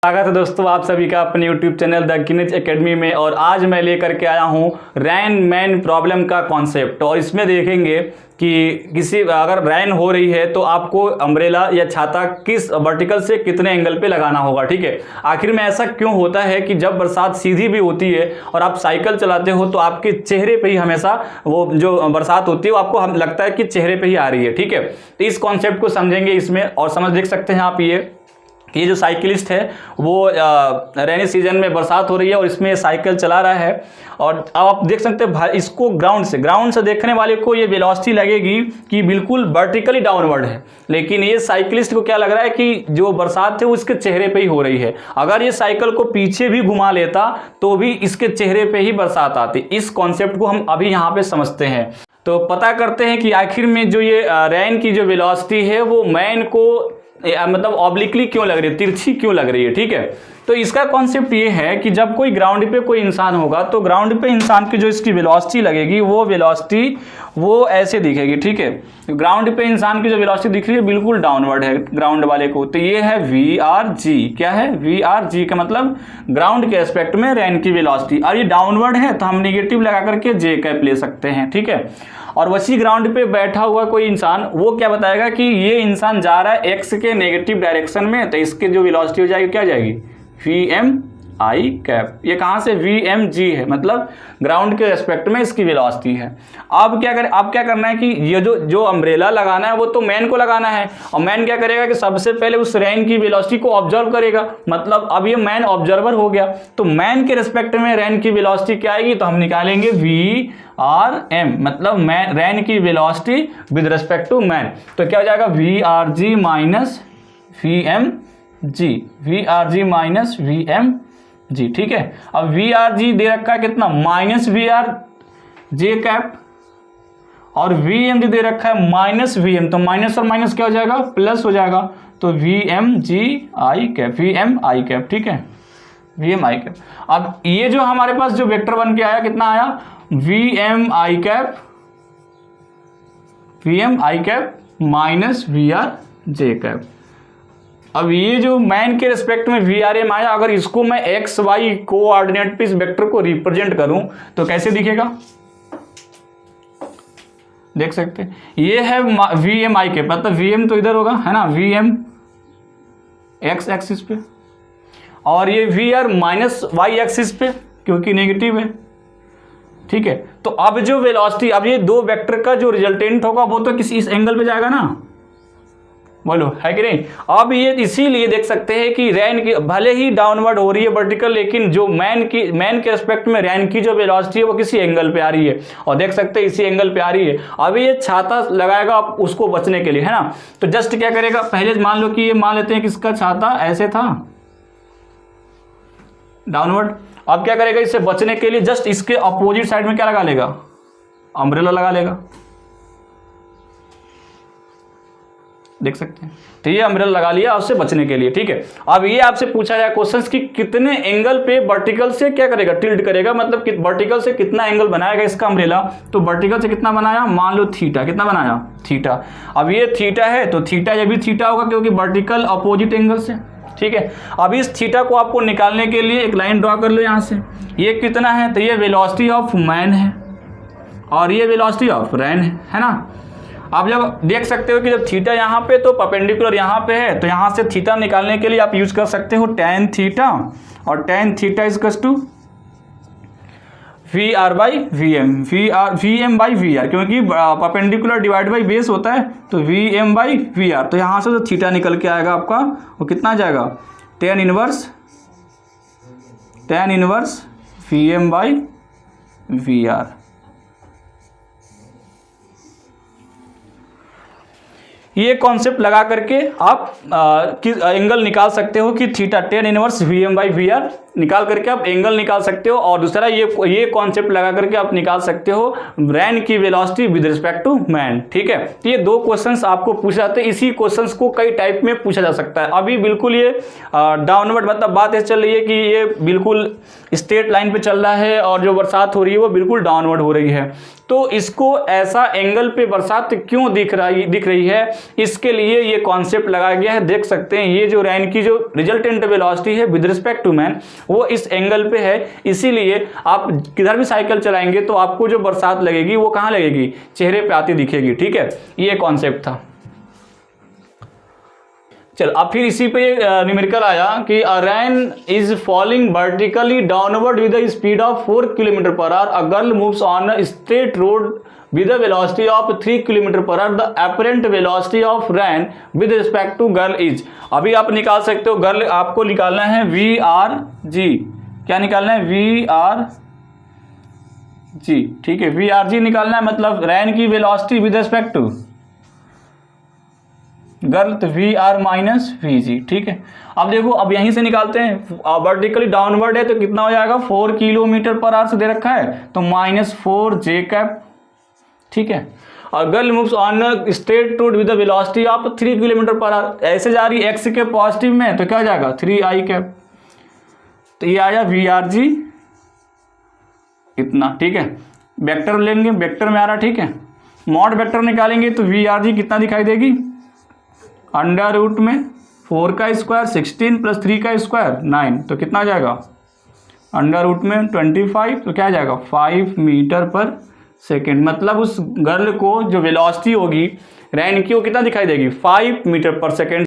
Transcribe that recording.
स्वागत है दोस्तों आप सभी का अपने YouTube channel the Guinness academy में। और आज मैं लेकर के आया हूँ रैन मैन प्रॉब्लम का कॉन्सेप्ट। और इसमें देखेंगे कि अगर रैन हो रही है तो आपको अम्ब्रेला या छाता किस वर्टिकल से कितने एंगल पे लगाना होगा। ठीक है, आखिर में ऐसा क्यों होता है कि जब बरसात सीधी भी होती है और आप साइकिल चलाते हो तो आपके चेहरे पे ही हमेशा वो जो बरसात होती है वो आपको लगता है कि चेहरे पे ही आ रही है। ठीक है, तो इस कॉन्सेप्ट को समझेंगे इसमें और समझ देख सकते हैं आप ये जो साइकिलिस्ट है वो रेनी सीजन में बरसात हो रही है और इसमें साइकिल चला रहा है। और अब आप देख सकते हैं इसको ग्राउंड से देखने वाले को ये वेलोसिटी लगेगी कि बिल्कुल वर्टिकली डाउनवर्ड है, लेकिन ये साइकिलिस्ट को क्या लग रहा है कि जो बरसात है वो इसके चेहरे पे ही हो रही है। अगर ये साइकिल को पीछे भी घुमा लेता तो भी इसके चेहरे पे ही बरसात आती। इस कॉन्सेप्ट को हम अभी यहाँ पे समझते हैं। तो पता करते हैं कि आखिर में जो ये रेन की जो वेलोसिटी है वो मैन को मतलब ऑब्लिकली क्यों लग रही है, तिरछी क्यों लग रही है। ठीक है, तो इसका कॉन्सेप्ट ये है कि जब कोई ग्राउंड पे कोई इंसान होगा तो ग्राउंड पे इंसान की जो इसकी वेलोसिटी लगेगी वो वेलोसिटी वो ऐसे दिखेगी। ठीक है, ग्राउंड पे इंसान की जो वेलोसिटी दिख रही है बिल्कुल डाउनवर्ड है ग्राउंड वाले को। तो ये है VRG। क्या है VRG का मतलब ग्राउंड के एस्पेक्ट में रैन की वेलोसिटी। और ये डाउनवर्ड है तो हम नेगेटिव लगा करके जे कैप ले सकते हैं। ठीक है, और वैसी ग्राउंड पे बैठा हुआ कोई इंसान वो क्या बताएगा कि ये इंसान जा रहा है एक्स के नेगेटिव डायरेक्शन में, तो इसके जो वेलोसिटी हो जाएगी क्या जाएगी VMI कैप। ये कहाँ से VMG है, मतलब ग्राउंड के रेस्पेक्ट में इसकी वेलोसिटी है। अब क्या करना है कि ये जो अम्ब्रेला लगाना है वो तो मैन को लगाना है। और मैन क्या करेगा कि सबसे पहले उस रैन की वेलोसिटी को ऑब्जर्व करेगा। मतलब अब ये मैन ऑब्जर्वर हो गया तो मैन के रेस्पेक्ट में रैन की वेलोसिटी क्या आएगी, तो हम निकालेंगे VRM, मतलब मैन रैन की velocity with respect to man. तो क्या हो जाएगा VRG minus VRG minus VMG। ठीक है, अब VRG दे रखा है कितना माइनस VRJ कैप और VMG दे रखा है माइनस VM, तो माइनस और माइनस क्या हो जाएगा प्लस हो जाएगा, तो VMGI कैप। ठीक है, VMI कैप। अब ये जो हमारे पास जो वेक्टर बन के आया कितना आया VMI cap minus VRJ cap. अब ये जो मैन के रिस्पेक्ट में VRM आया, अगर इसको मैं XY कोऑर्डिनेट पे इस वेक्टर को रिप्रेजेंट करूं तो कैसे दिखेगा, देख सकते हैं। ये है VMI के, मतलब VM तो इधर होगा है ना, VM X एक्सिस पे और ये VR माइनस Y एक्सिस पे क्योंकि नेगेटिव है। ठीक है, तो अब जो वेलोसिटी, अब ये दो वेक्टर का जो रिजल्टेंट होगा वो तो किसी इस एंगल पे जाएगा ना, बोलो है कि नहीं। अब ये इसीलिए देख सकते हैं कि रैन की भले ही डाउनवर्ड हो रही है वर्टिकल, लेकिन जो मैन के रिस्पेक्ट में रैन की जो वेलोसिटी है वो किसी एंगल पे आ रही है। और देख सकते हैं इसी एंगल पे आ रही है। अभी ये छाता लगाएगा उसको बचने के लिए, है ना। तो जस्ट क्या करेगा, पहले मान लो कि ये मान लेते हैं कि इसका छाता ऐसे था डाउनवर्ड। अब क्या करेगा, इससे बचने के लिए जस्ट इसके अपोजिट साइड में क्या लगा लेगा, अम्ब्रेला लगा लेगा। देख सकते हैं, तो ये अम्ब्रेला लगा लिया उससे बचने के लिए। ठीक है, अब ये आपसे पूछा जाए क्वेश्चंस कि कितने एंगल पे वर्टिकल से क्या करेगा, टिल्ट करेगा, मतलब कि वर्टिकल से कितना एंगल बनाएगा इसका अम्ब्रेला। तो वर्टिकल से कितना बनाया, मान लो थीटा, कितना बनाया थीटा। अब ये थीटा है तो थीटा ये भी थीटा होगा क्योंकि वर्टिकल अपोजिट एंगल से। ठीक है, अब इस थीटा को आपको निकालने के लिए एक लाइन ड्रॉ कर लो यहाँ से। ये कितना है, तो ये वेलोसिटी ऑफ मैन है और ये वेलोसिटी ऑफ रैन है ना। आप जब देख सकते हो कि जब थीटा यहाँ पे तो परपेंडिकुलर यहाँ पे है, तो यहाँ से थीटा निकालने के लिए आप यूज कर सकते हो tan थीटा, और tan theta equals to VR by VM by VR, क्योंकि परपेंडिकुलर डिवाइड बाई बेस होता है तो VM बाई VR। तो यहाँ से जो थीटा निकल के आएगा आपका वो कितना आ जाएगा tan inverse VM by VR। ये कॉन्सेप्ट लगा करके आप एंगल निकाल सकते हो कि theta tan inverse VM by VR निकाल करके आप एंगल निकाल सकते हो, और दूसरा ये कॉन्सेप्ट लगा करके आप निकाल सकते हो रैन की velocity with respect to man. ठीक है, तो ये दो क्वेश्चंस आपको पूछे जाते हैं। इसी क्वेश्चंस को कई टाइप में पूछा जा सकता है। अभी बिल्कुल ये डाउनवर्ड, मतलब बात ऐसे चल रही है कि ये बिल्कुल स्ट्रेट लाइन पे चल रहा है और जो बरसात हो रही है वो बिल्कुल डाउनवर्ड हो रही है। तो इसको ऐसा एंगल पे बरसात क्यों दिख रही है, इसके लिए ये कॉन्सेप्ट लगाया गया है। देख सकते हैं ये जो रैन की जो रिजल्टेंट वेलोसिटी है विद रिस्पेक्ट टू मैन वो इस एंगल पे है, इसीलिए आप किधर भी साइकिल चलाएंगे तो आपको जो बरसात लगेगी वो कहाँ लगेगी, चेहरे पे आती दिखेगी। ठीक है, ये कॉन्सेप्ट था। चल अब फिर इसी पे न्यूमेरिकल आया कि a rain is falling vertically downward with the speed of 4 kilometre per hour, a girl moves on a straight road with a velocity of 3 kilometre per hour, the apparent velocity of rain with respect to girl is। अभी आप निकाल सकते हो, girl आपको निकालना है VRG। क्या निकालना है? VRG। ठीक है, VRG निकालना है, मतलब रैन की velocity with respect to girl, तो VR माइनस VG। ठीक है, अब देखो अब यहीं से निकालते हैं, वर्टिकली डाउनवर्ड है तो कितना हो जाएगा, 4 किलोमीटर पर आवर से दे रखा है तो -4J कैप। ठीक है, और girl moves on straight road with the velocity of 3 kilometre per our, ऐसे जा रही है एक्स के पॉजिटिव में तो क्या हो जाएगा 3I कैप, तो ये आया VRG इतना। ठीक है, वेक्टर लेंगे, वेक्टर में आ रहा। ठीक है, मॉड वेक्टर निकालेंगे तो VRG कितना दिखाई देगी, अंडर रूट में 4 का स्क्वायर 16 प्लस 3 का स्क्वायर 9, तो कितना आ जाएगा अंडर रूट में 25, तो क्या आ जाएगा 5 मीटर पर सेकेंड। मतलब उस गर्ल को जो वेलोसिटी होगी रैन की वो कितना दिखाई देगी 5 मीटर पर सेकेंड।